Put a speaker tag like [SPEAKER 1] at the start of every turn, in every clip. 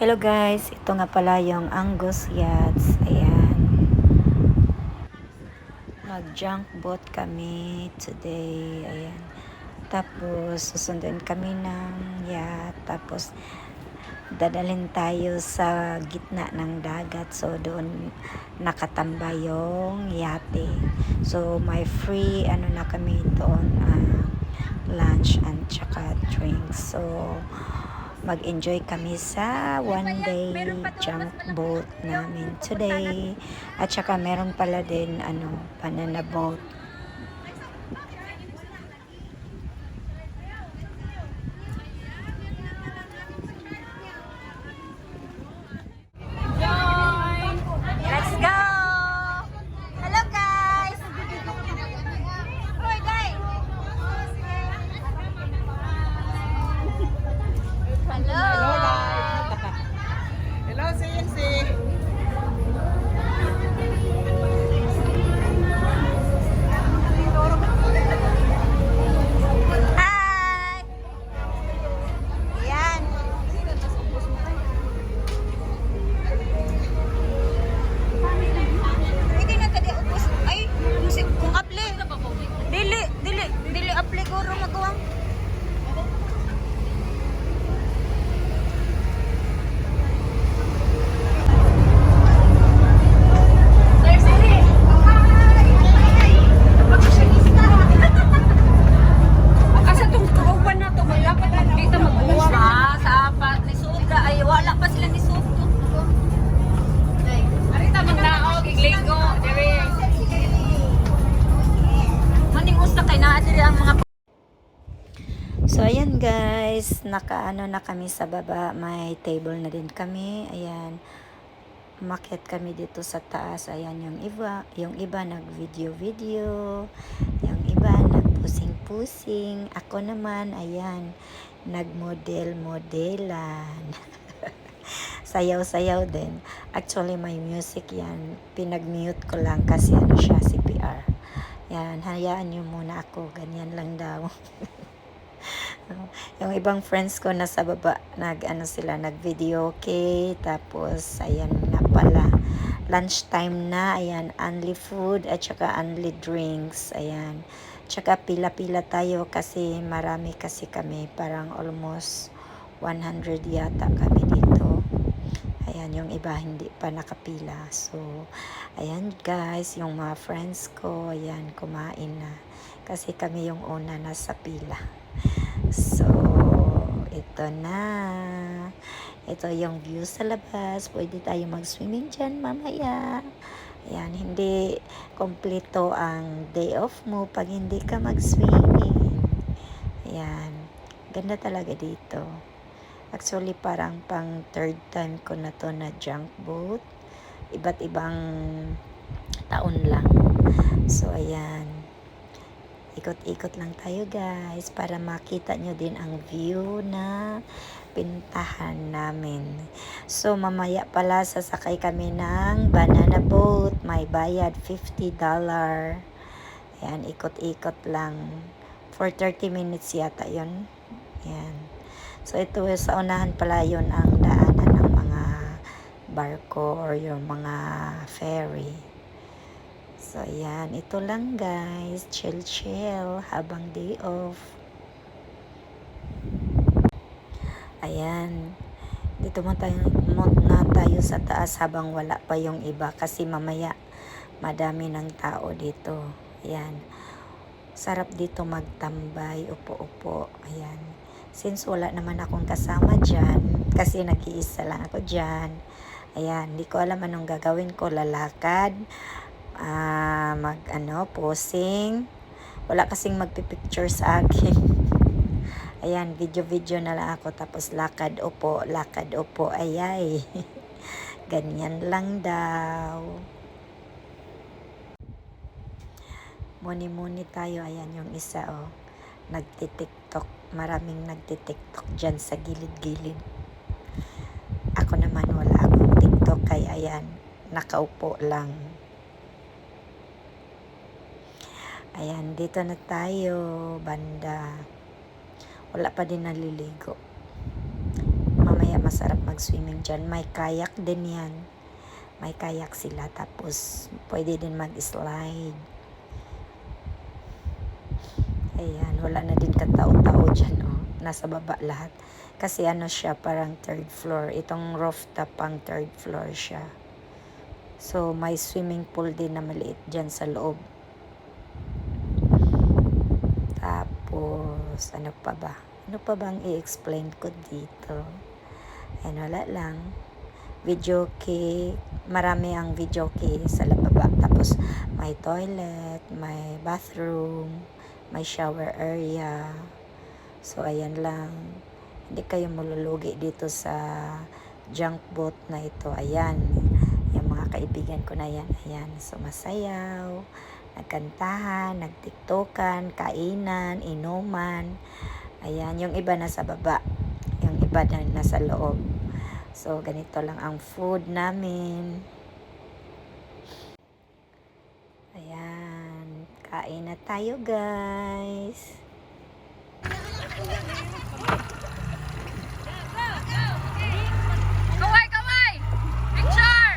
[SPEAKER 1] Hello guys, ito nga pala yung Angus Yachts. Ayan. Mag-junk boat kami today. Ayan. Tapos, susundin kami ng yacht. Tapos, dadalhin tayo sa gitna ng dagat. So, doon nakatambay yung yate. So, may free, na kami doon, lunch and tsaka drinks. So, mag-enjoy kami sa one day junk boat namin today. At saka meron pala din banana boat. Let's go! Hello guys! Hoy guys! Hello!
[SPEAKER 2] Hello, CNC.
[SPEAKER 1] Hi! Yan. Hindi na tadi upos. Ay, musik kung apli. Dili apli guro magawang.
[SPEAKER 2] Asa tong kauban na to, dapat dito magbuwang.
[SPEAKER 1] Sa apat ni Suda. Ay, wala pa sila ni Suda.
[SPEAKER 2] Arita magnaog, iglinggo, dere.
[SPEAKER 1] Maning usta kay naa diri ang mga. So ayan guys, nakaano na kami sa baba, may table na din kami. Ayan. Umakyat kami dito sa taas. Ayan yung iba nag-video, yung iba nagpusing-pusing. Ako naman, ayan, nagmodel-modelan. Sayaw-sayaw din. Actually, may music yan. Pinag-mute ko lang kasi siya, CPR. Yan, hayaan nyo muna ako. Ganyan lang daw. Yung ibang friends ko nasa baba, nag-video okay. Tapos, ayan na pala. Lunchtime na, ayan, only food at saka only drinks. Ayan. Tsaka pila-pila tayo kasi marami kasi kami. Parang almost 100 yata kami dito. Ayan, yung iba hindi pa nakapila. So, ayan guys, yung mga friends ko, ayan, kumain na. Kasi kami yung una nasa pila. So, ito na. Ito yung view sa labas. Pwede tayo mag-swimming dyan mamaya. Ayan, hindi kompleto ang day off mo pag hindi ka mag-swimming. Ayan, ganda talaga dito. Actually, parang pang third time ko na to na junk boat. Iba't ibang taon lang. So, ayan. Ikot-ikot lang tayo guys para makita nyo din ang view na pintahan namin. So mamaya pala sasakay kami ng banana boat. May bayad $50. Ayan, ikot-ikot lang. For 30 minutes yata yun. Ayan. So ito sa unahan pala yun ang daanan ng mga barko or yung mga ferry. So, ayan. Ito lang, guys. Chill habang day off. Ayan. Dito na tayo sa taas habang wala pa yung iba. Kasi mamaya, madami ng tao dito. Ayan. Sarap dito magtambay. Upo-upo. Ayan. Since wala naman akong kasama dyan, kasi nag-iisa lang ako dyan. Ayan. Hindi ko alam anong gagawin ko. Lalakad. Posing. Wala kasing magpipicture sa akin. Ayan, video na lang ako. Tapos lakad upo, ayay. Ganyan lang daw. Muni tayo. Ayan yung isa, oh. Nagtitiktok. Maraming nagtitiktok dyan sa gilid-gilid. Ako naman wala akong TikTok. Kaya ayan, nakaupo lang. Ayan, dito na tayo, banda. Wala pa din naliligo. Mamaya masarap mag-swimming dyan. May kayak din yan. May kayak sila. Tapos, pwede din mag-slide. Ayan, wala na din katao-tao dyan, oh. Nasa baba lahat. Kasi ano siya, parang third floor. Itong rooftop pang third floor siya. So, may swimming pool din na maliit dyan sa loob. Tapos, ano pa ba? Ano pa bang i-explain ko dito? Ayan, wala lang. Video key. Marami ang video key sa baba. Tapos, may toilet, may bathroom, may shower area. So, ayan lang. Hindi kayo malulugi dito sa junk boat na ito. Ayan. Yung mga kaibigan ko na yan. Ayan. So, masayaw. Nagkantahan, nagtiktokan, kainan, inuman. Ayan. Yung iba nasa baba. Yung iba na nasa loob. So, ganito lang ang food namin. Ayan. Kain na tayo, guys.
[SPEAKER 2] Kaway, kaway! Picture!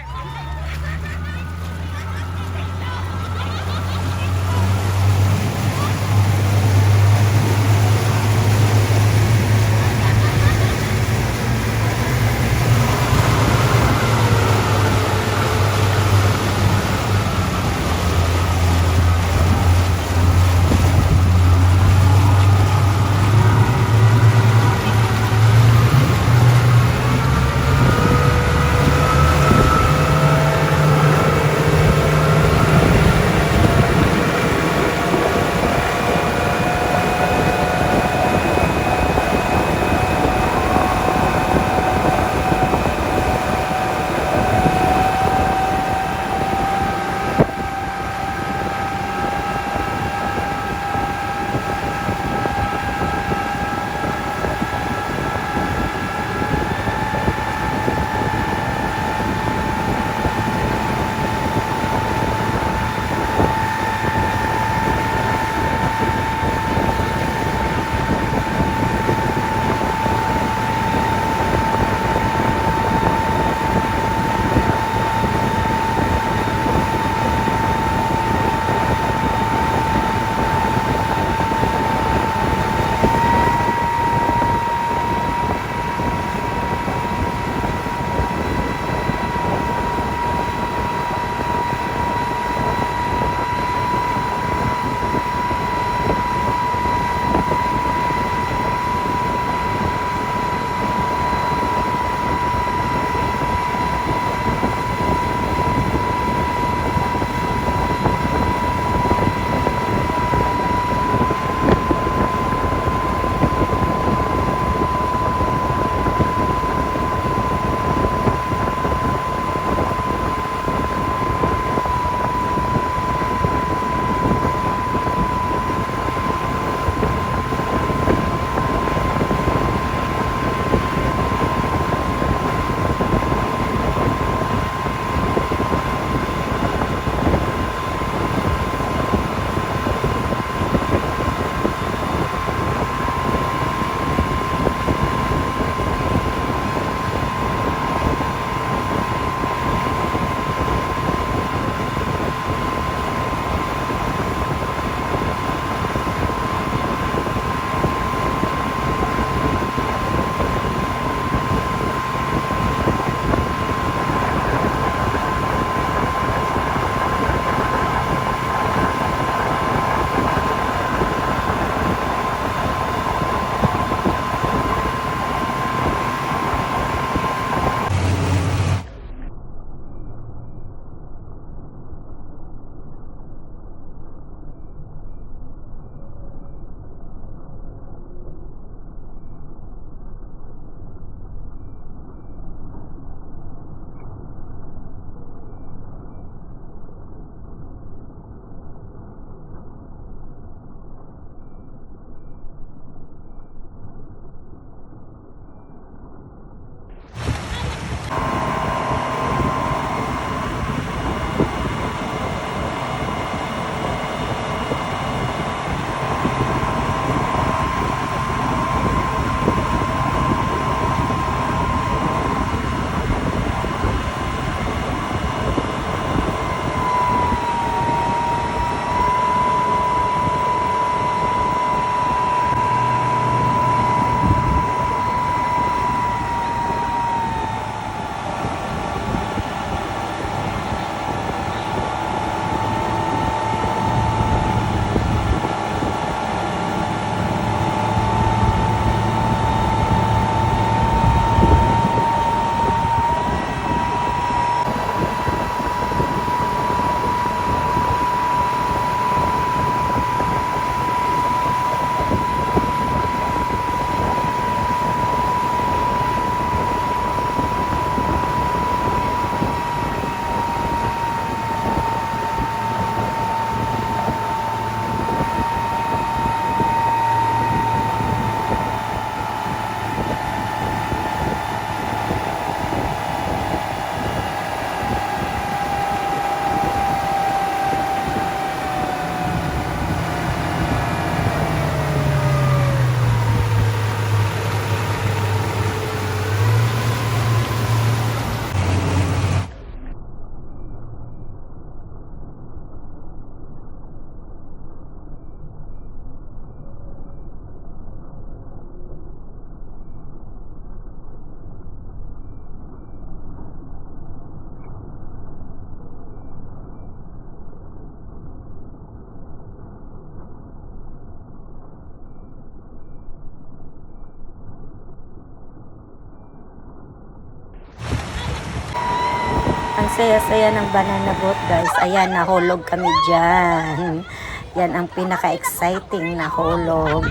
[SPEAKER 1] saya-saya ng banana boat guys. Ayan, nahulog kami dyan. Yan ang pinaka-exciting na hulog.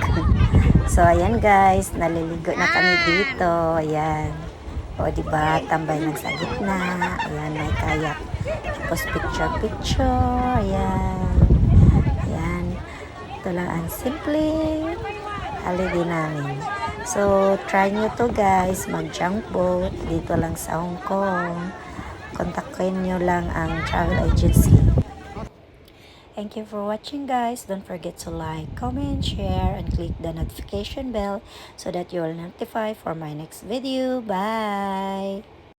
[SPEAKER 1] So, ayan guys, naliligo na kami dito. Ayan. O, diba, tambay lang sa gitna. Ayan, may kayak. Tapos picture-picture. Ayan. Ayan. Ito lang ang simple holiday namin. So, try nyo to guys, mag-junk boat. Dito lang sa Hong Kong. Kontakin nyo lang ang travel agency. Thank you for watching guys. Don't forget to like, comment, share, and click the notification bell so that you will notify for my next video. Bye!